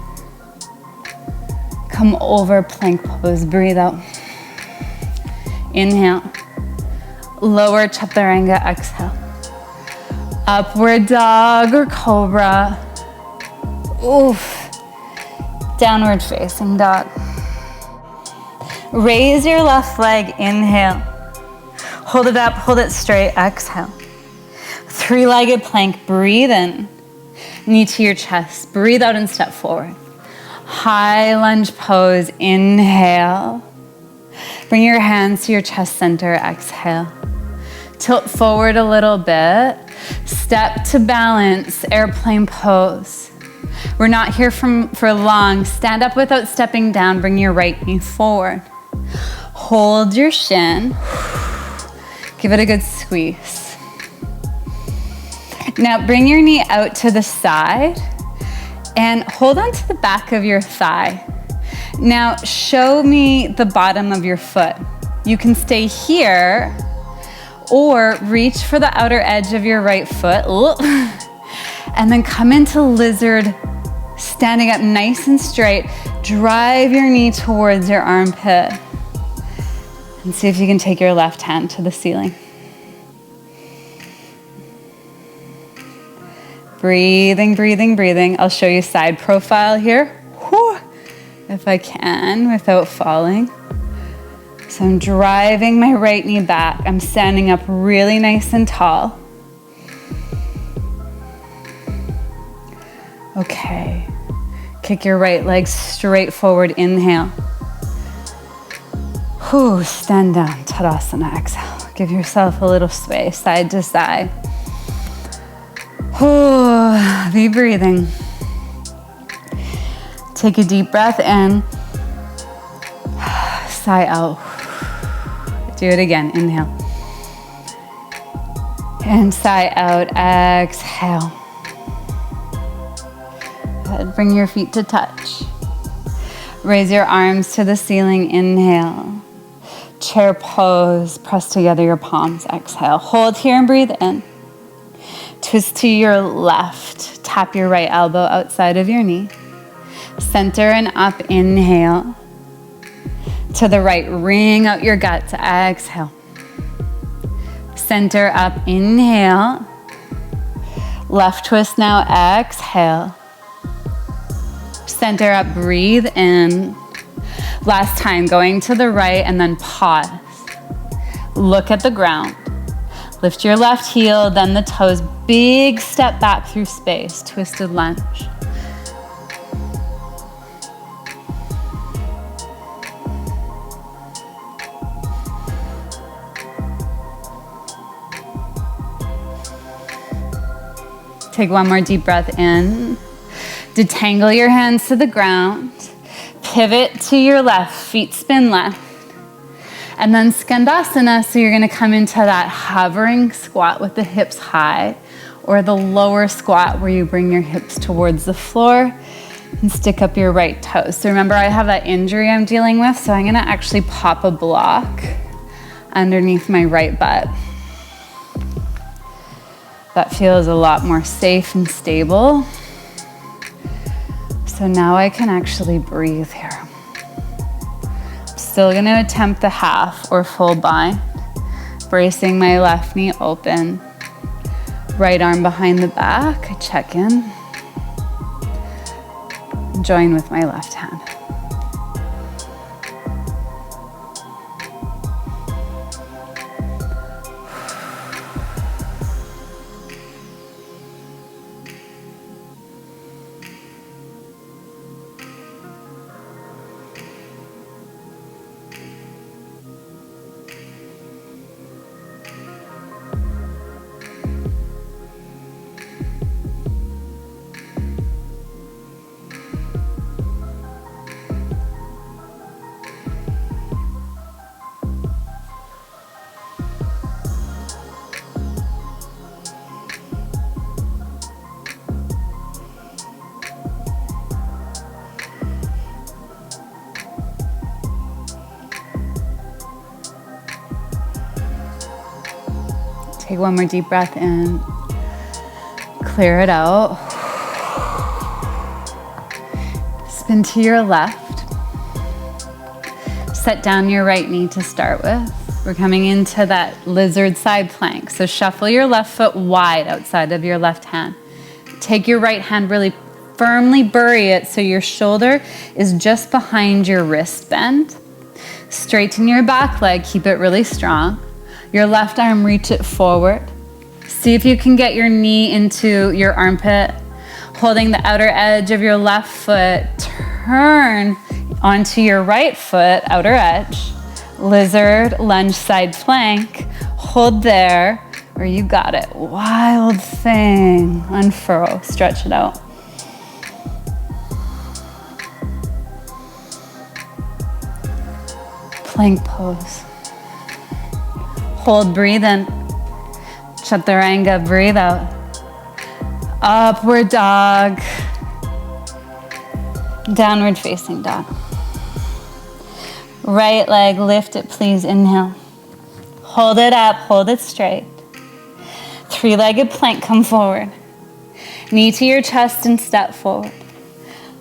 Come over plank pose, breathe out. Inhale. Lower chaturanga, exhale. Upward dog or cobra. Oof. Downward facing dog. Raise your left leg, inhale. Hold it up, hold it straight, exhale. Three-legged plank, breathe in. Knee to your chest, breathe out and step forward. High lunge pose, inhale. Bring your hands to your chest center, exhale. Tilt forward a little bit. Step to balance, airplane pose. We're not here for long. Stand up without stepping down. Bring your right knee forward. Hold your shin. Give it a good squeeze. Now bring your knee out to the side and hold on to the back of your thigh. Now show me the bottom of your foot. You can stay here or reach for the outer edge of your right foot. And then come into lizard, standing up nice and straight. Drive your knee towards your armpit. And see if you can take your left hand to the ceiling. Breathing, breathing, breathing. I'll show you side profile here. Whew. If I can, without falling. So I'm driving my right knee back. I'm standing up really nice and tall. Okay. Kick your right leg straight forward, inhale. Whew, stand down, Tadasana, exhale. Give yourself a little sway, side to side. Whew, be breathing. Take a deep breath in, sigh out. Do it again, inhale. And sigh out, exhale. Good. Bring your feet to touch. Raise your arms to the ceiling, inhale. Chair pose, press together your palms, exhale. Hold here and breathe in. Twist to your left, tap your right elbow outside of your knee. Center and up, inhale. To the right, wring out your guts, exhale. Center up, inhale. Left twist now, exhale. Center up, breathe in. Last time, going to the right and then pause. Look at the ground. Lift your left heel, then the toes. Big step back through space, twisted lunge. Take one more deep breath in. Detangle your hands to the ground. Pivot to your left, feet spin left. And then Skandasana, so you're gonna come into that hovering squat with the hips high, or the lower squat where you bring your hips towards the floor and stick up your right toes. So remember, I have that injury I'm dealing with, so I'm gonna actually pop a block underneath my right butt. That feels a lot more safe and stable. So now I can actually breathe here. I'm still gonna attempt the half or full bind. Bracing my left knee open. Right arm behind the back, I check in. Join with my left hand. Take one more deep breath in. Clear it out. Spin to your left. Set down your right knee to start with. We're coming into that lizard side plank. So shuffle your left foot wide outside of your left hand. Take your right hand, really firmly bury it so your shoulder is just behind your wrist bend. Straighten your back leg, keep it really strong. Your left arm, reach it forward. See if you can get your knee into your armpit. Holding the outer edge of your left foot, turn onto your right foot, outer edge. Lizard, lunge, side plank. Hold there, or you got it. Wild thing. Unfurl, stretch it out. Plank pose. Hold, breathe in. Chaturanga, breathe out. Upward dog. Downward facing dog. Right leg, lift it, please. Inhale. Hold it up, hold it straight. Three-legged plank, come forward. Knee to your chest and step forward.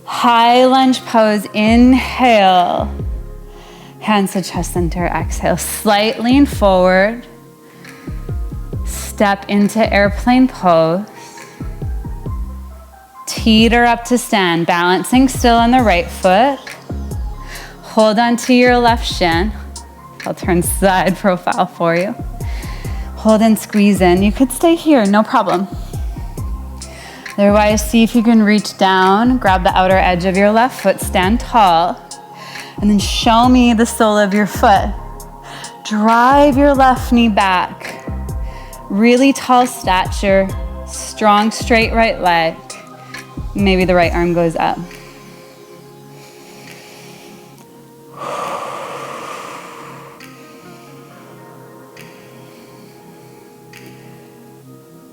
High lunge pose, inhale. Hands to chest center, exhale. Slight lean forward. Step into airplane pose. Teeter up to stand, balancing still on the right foot. Hold on to your left shin. I'll turn side profile for you. Hold and squeeze in. You could stay here, no problem. Otherwise, see if you can reach down, grab the outer edge of your left foot, stand tall. And then show me the sole of your foot. Drive your left knee back. Really tall stature, strong straight right leg. Maybe the right arm goes up.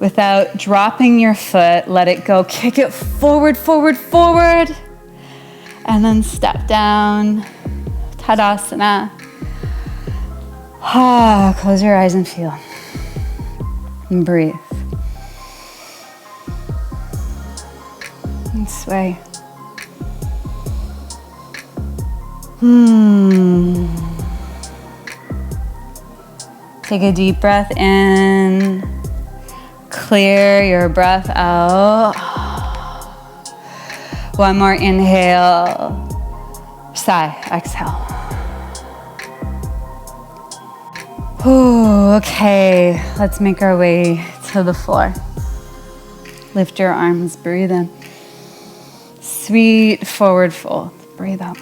Without dropping your foot, let it go. Kick it forward, forward, forward. And then step down, Tadasana. Close your eyes and feel. And breathe. And sway. Take a deep breath in. Clear your breath out. One more inhale. Sigh, exhale. Ooh, okay, let's make our way to the floor. Lift your arms, breathe in. Sweet forward fold, breathe out.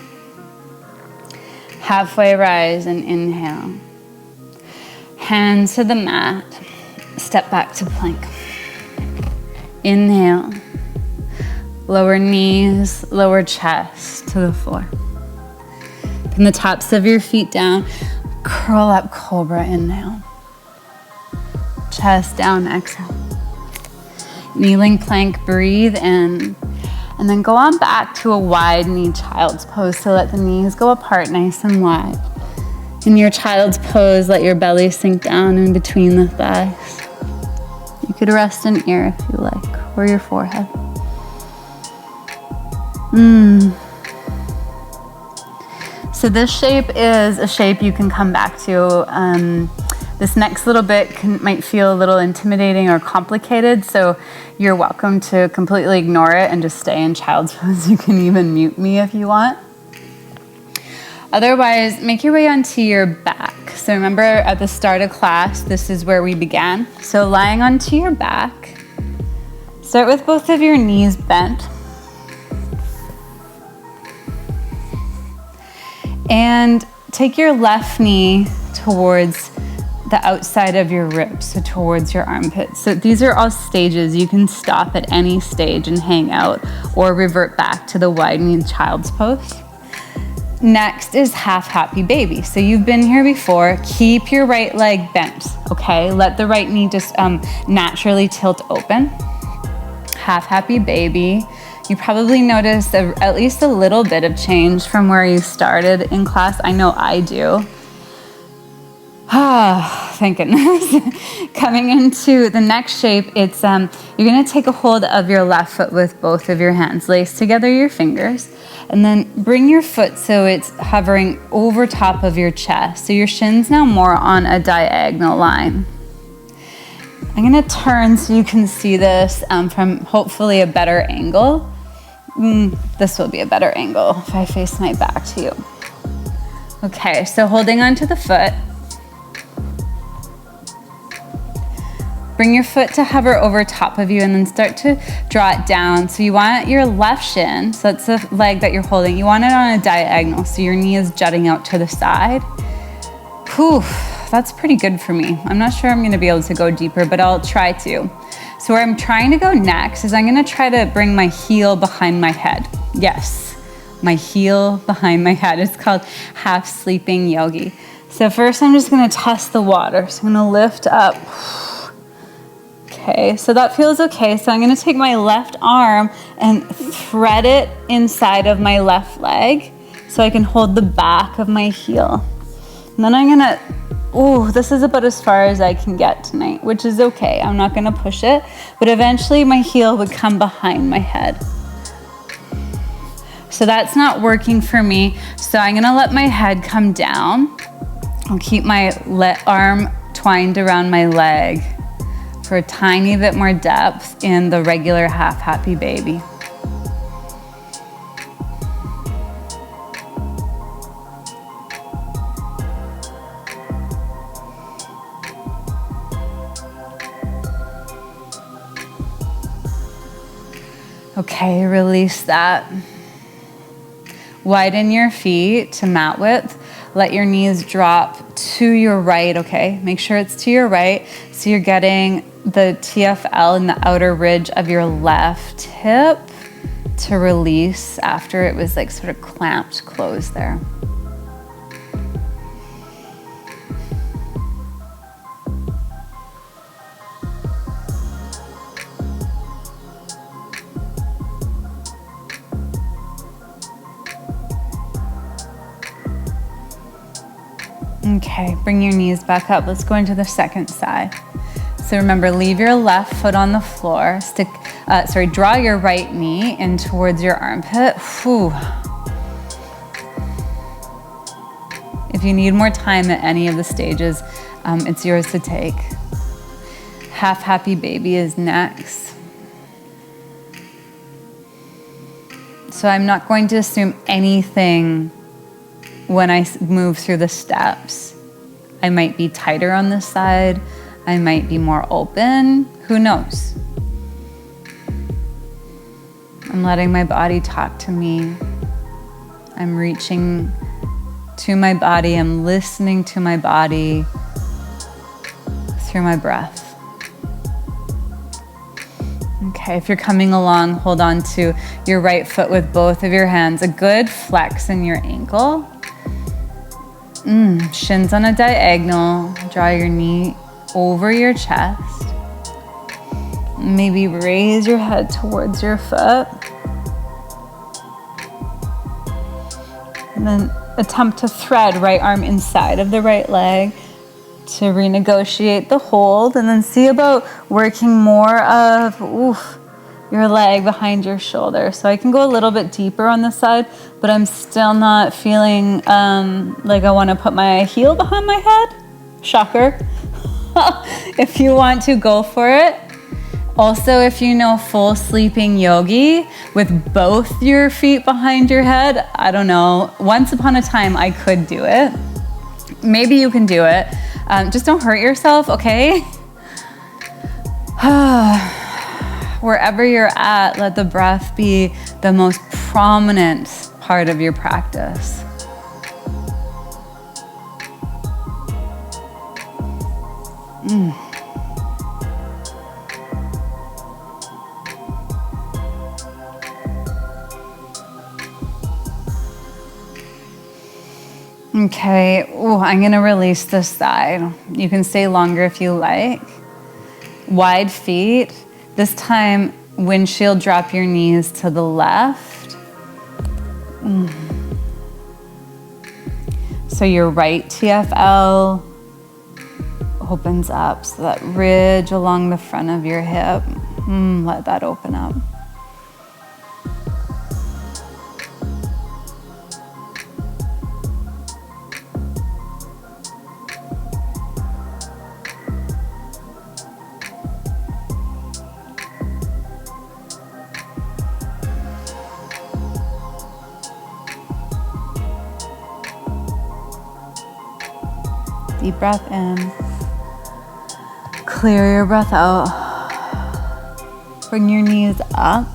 Halfway rise and inhale. Hands to the mat, step back to plank. Inhale, lower knees, lower chest to the floor. Pin the tops of your feet down, curl up cobra, inhale. Chest down, exhale. Kneeling plank, breathe in. And then go on back to a wide knee child's pose. So let the knees go apart nice and wide. In your child's pose, let your belly sink down in between the thighs. You could rest an ear if you like, or your forehead. So this shape is a shape you can come back to. This next little bit might feel a little intimidating or complicated, so you're welcome to completely ignore it and just stay in child's pose. You can even mute me if you want. Otherwise, make your way onto your back. So remember at the start of class, this is where we began. So lying onto your back, start with both of your knees bent. And take your left knee towards the outside of your ribs, so towards your armpits. So these are all stages. You can stop at any stage and hang out or revert back to the wide knee child's pose. Next is half happy baby. So you've been here before. Keep your right leg bent, okay? Let the right knee just naturally tilt open. Half happy baby. You probably noticed at least a little bit of change from where you started in class. I know I do. Ah, thank goodness. Coming into the next shape, it's you're gonna take a hold of your left foot with both of your hands. Lace together your fingers, and then bring your foot so it's hovering over top of your chest. So your shin's now more on a diagonal line. I'm gonna turn so you can see this from hopefully a better angle. This will be a better angle if I face my back to you. Okay, so holding onto the foot. Bring your foot to hover over top of you and then start to draw it down. So you want your left shin, so that's the leg that you're holding, you want it on a diagonal, so your knee is jutting out to the side. Whew, that's pretty good for me. I'm not sure I'm gonna be able to go deeper, but I'll try to. So where I'm trying to go next is I'm gonna try to bring my heel behind my head. Yes, my heel behind my head. It's called half sleeping yogi. So first I'm just gonna test the water. So I'm gonna lift up. Okay, so that feels okay. So I'm gonna take my left arm and thread it inside of my left leg so I can hold the back of my heel. And then I'm gonna, this is about as far as I can get tonight, which is okay. I'm not gonna push it, but eventually my heel would come behind my head. So that's not working for me. So I'm gonna let my head come down. I'll keep my arm twined around my leg for a tiny bit more depth in the regular half happy baby. Okay, release that. Widen your feet to mat width. Let your knees drop to your right, okay? Make sure it's to your right so you're getting the TFL in the outer ridge of your left hip to release after it was like sort of clamped closed there. Okay, bring your knees back up. Let's go into the second side. So remember, leave your left foot on the floor. Draw your right knee in towards your armpit. Whew. If you need more time at any of the stages, It's yours to take. Half happy baby is next. So I'm not going to assume anything when I move through the steps. I might be tighter on this side. I might be more open. Who knows? I'm letting my body talk to me. I'm reaching to my body. I'm listening to my body through my breath. Okay, if you're coming along, hold on to your right foot with both of your hands. A good flex in your ankle. Shins on a diagonal. Draw your knee over your chest. Maybe raise your head towards your foot. And then attempt to thread right arm inside of the right leg to renegotiate the hold, and then see about working more of your leg behind your shoulder. So I can go a little bit deeper on this side, but I'm still not feeling like I want to put my heel behind my head. Shocker. If you want to, go for it. Also, if you know full sleeping yogi with both your feet behind your head, I don't know, once upon a time I could do it. Maybe you can do it. Just don't hurt yourself, okay? Wherever you're at, let the breath be the most prominent part of your practice. Okay, I'm gonna release this side. You can stay longer if you like. Wide feet. This time, windshield, drop your knees to the left. So your right TFL opens up, so that ridge along the front of your hip, let that open up. Deep breath in. Clear your breath out. Bring your knees up.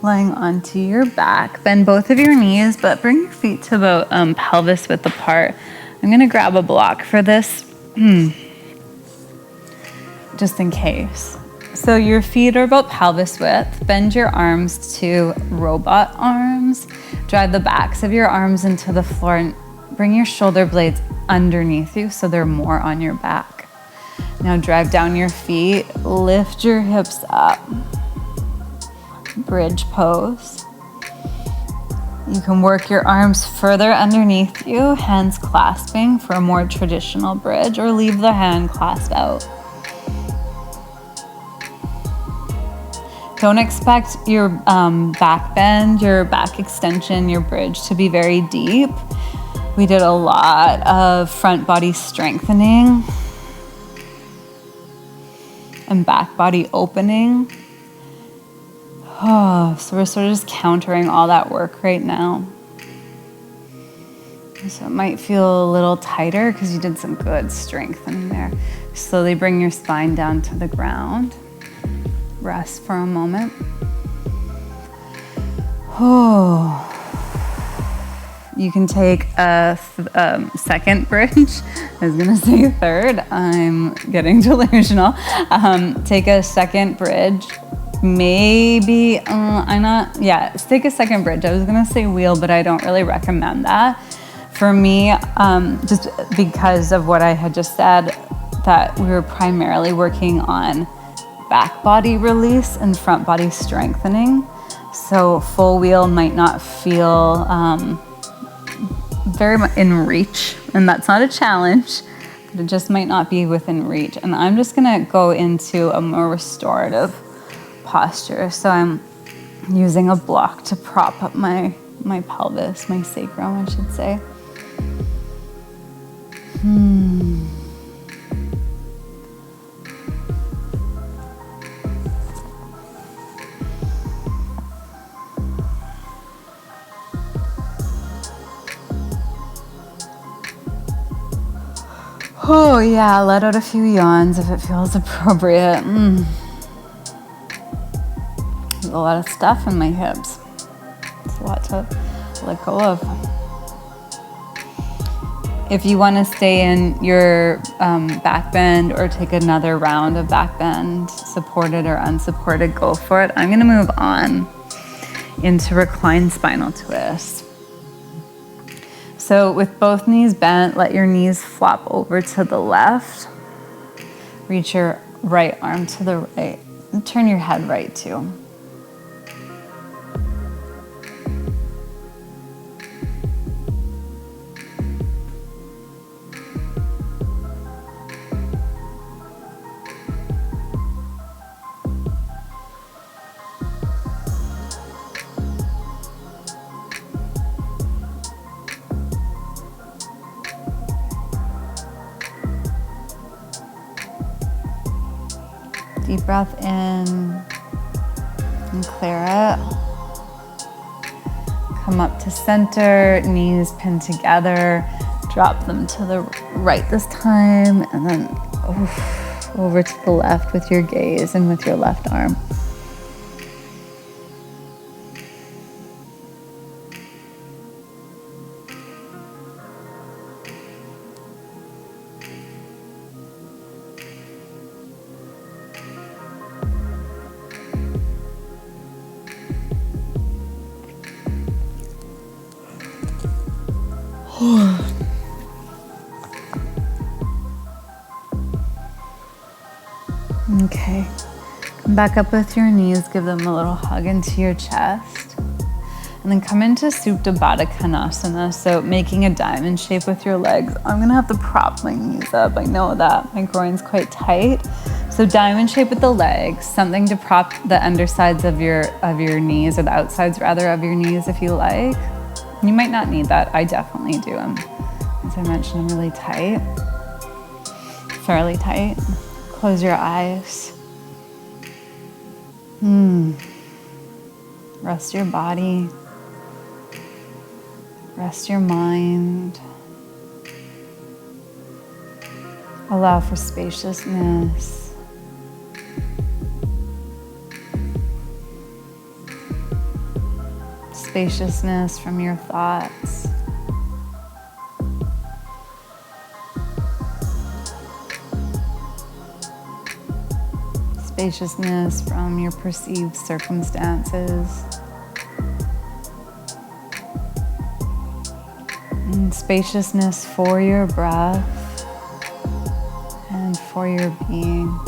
Lying onto your back. Bend both of your knees, but bring your feet to about pelvis width apart. I'm gonna grab a block for this, just in case. So your feet are about pelvis width. Bend your arms to robot arms. Drive the backs of your arms into the floor and bring your shoulder blades underneath you so they're more on your back. Now drive down your feet, lift your hips up. Bridge pose. You can work your arms further underneath you, hands clasping for a more traditional bridge, or leave the hand clasp out. Don't expect your back bend, your back extension, your bridge to be very deep. We did a lot of front body strengthening and back body opening. So we're sort of just countering all that work right now. So it might feel a little tighter because you did some good strengthening there. Slowly bring your spine down to the ground. Rest for a moment. You can take a second bridge. I was gonna say third. I'm getting delusional. Take a second bridge. Maybe, take a second bridge. I was gonna say wheel, but I don't really recommend that. For me, just because of what I had just said, that we were primarily working on back body release and front body strengthening. So full wheel might not feel very much in reach, and that's not a challenge, but it just might not be within reach. And I'm just gonna go into a more restorative posture. So I'm using a block to prop up my pelvis, my sacrum, I should say. Oh yeah, let out a few yawns if it feels appropriate. There's a lot of stuff in my hips. It's a lot to let go of. If you want to stay in your back bend or take another round of back bend, supported or unsupported, go for it. I'm going to move on into reclined spinal twist. So with both knees bent, let your knees flop over to the left. Reach your right arm to the right and turn your head right too. Deep breath in and clear it. Come up to center, knees pinned together. Drop them to the right this time, and then over to the left with your gaze and with your left arm. Okay, come back up with your knees, give them a little hug into your chest, and then come into Supta Baddha Konasana, so making a diamond shape with your legs. I'm gonna have to prop my knees up, I know that, my groin's quite tight. So diamond shape with the legs, something to prop the undersides of your knees, or the outsides rather of your knees if you like. You might not need that, I definitely do. As I mentioned, I'm really tight, fairly tight. Close your eyes. Rest your body. Rest your mind. Allow for spaciousness. Spaciousness from your thoughts. Spaciousness from your perceived circumstances. And spaciousness for your breath and for your being.